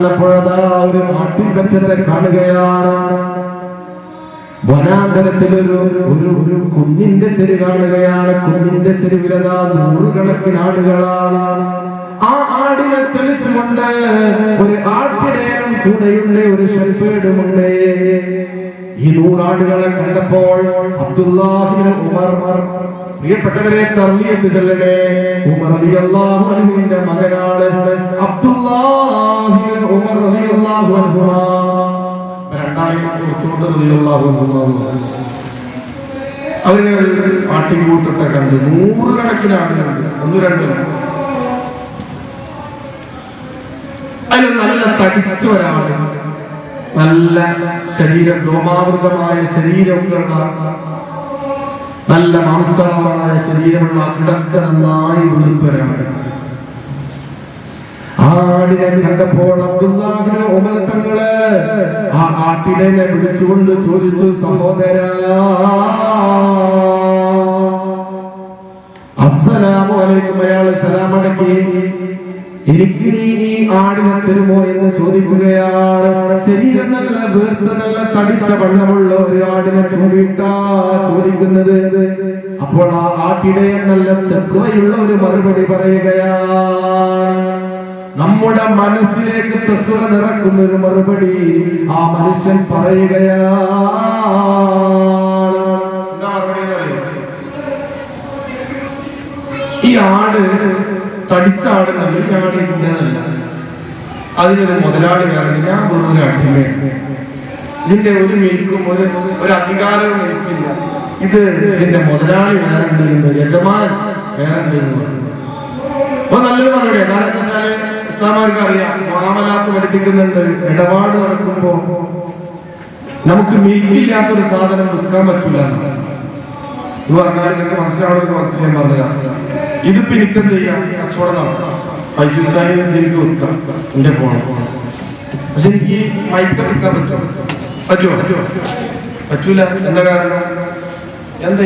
ഒരു ആട്ടിൻപറ്റത്തെ കാണുകയാണ്. വനാന്തരത്തിലൊരു ഒരു കുന്നിന്റെ ചെരു കാണുകയാണ്. കുന്നിന്റെ ചെരുവിലതാ നൂറുകണക്കിന് ആടുകളാണ്. ആ ആടിനെ തെളിച്ചുകൊണ്ട് ഒരു ആട്ടിടയനും കൂടെയുണ്ട്, ഒരു ഷെൽഫേഡുമുണ്ട്. ഈ 100 ആടുകളെ കണ്ടപ്പോൾ അബ്ദുല്ലാഹി ഇബ്നു ഉമർ, പ്രിയപ്പെട്ടവരെ തർബിയത്ത് ചൊല്ലണേ, ഉമർ റളിയല്ലാഹു അൻഹുവിന്റെ മകനാണ് അബ്ദുല്ലാഹി ഇബ്നു ഉമർ റളിയല്ലാഹു അൻഹു. അവര് ആട്ടിൻകൂട്ടത്തെ കണ്ട് 100 കണക്കിന് ആടുകളുണ്ട്, 1-2. അതിൽ നല്ല തടിച്ച ഒരാള്, നല്ല ശരീരം, രോമാവൃതമായ ശരീരമൊക്കെയുള്ള, നല്ല മാംസമായ ശരീരമുള്ള, കിടക്ക നന്നായി വീർത്തവരാണ്. ആടിനെ കണ്ടപ്പോൾ അബ്ദുല്ലാഹി ഇബ്നു ഉമർ തങ്ങള് ആ ആട്ടിനെ വിളിച്ചുകൊണ്ട് ചോദിച്ചു, സഹോദരാ, അസ്സലാമു അലൈക്കും. അയാള് സലാം അടക്കി. എനിക്ക് നീ ഈ ആടിനെ തരുമോ എന്ന് ചോദിക്കുകയാണ്. ശരീരം നല്ല വീർത്ത, നല്ല തടിച്ച വണ്ണമുള്ള ഒരു ആടിനെ ചോദിക്കുന്നത്. അപ്പോൾ ആ ആട്ടിടയൻ നല്ല തഖ്വയുള്ള ഒരു മറുപടി പറയുകയാണ്. നമ്മുടെ മനസ്സിലേക്ക് തഖ്വ നിറക്കുന്ന ഒരു മറുപടി ആ മനുഷ്യൻ പറയുകയാണ്. ഈ ആട് തടിച്ച ആടുന്നല്ല, ഈ ആട് ഇന്റേതല്ല, അതിനൊരു മുതലാളി വേറെ. ഞാൻ വെറും ഒരു അടിമയാണ്. ഇതിന്റെ ഒരു മിൽക്കും ഒരു അധികാരവും എനിക്കില്ല. ഇത് ഇതിന്റെ മുതലാളി വേറെ ഉണ്ട്, യജമാനൻ വേറെ ഉണ്ട് എന്ന് പറഞ്ഞു. അപ്പൊ നല്ലൊരു മറുപടി. കാരണം വെച്ചാല് ഇസ്ലാമാർക്ക് അറിയാം, മുആമലാത്ത് പഠിപ്പിക്കുന്നുണ്ട്. ഇടപാട് നടക്കുമ്പോ നമുക്ക് മിൽക്കില്ലാത്തൊരു സാധനം വിൽക്കാൻ പറ്റില്ല എന്ന് പറഞ്ഞാൽ നിങ്ങൾക്ക് മനസ്സിലാവുന്ന വാർത്ത ഞാൻ പറഞ്ഞുതരാം. ഇതിപ്പോ എനിക്കെന്ത് ചെയ്യാം, കച്ചവടം നടത്താം, 5 സ്റ്റാറിൽ എനിക്ക് വിൽക്കാം എന്റെ ഫോൺ. പക്ഷെ എനിക്ക് മൈക്ക് വിൽക്കാൻ പറ്റുമോ? പറ്റൂല. എന്താ കാരണം? എന്താ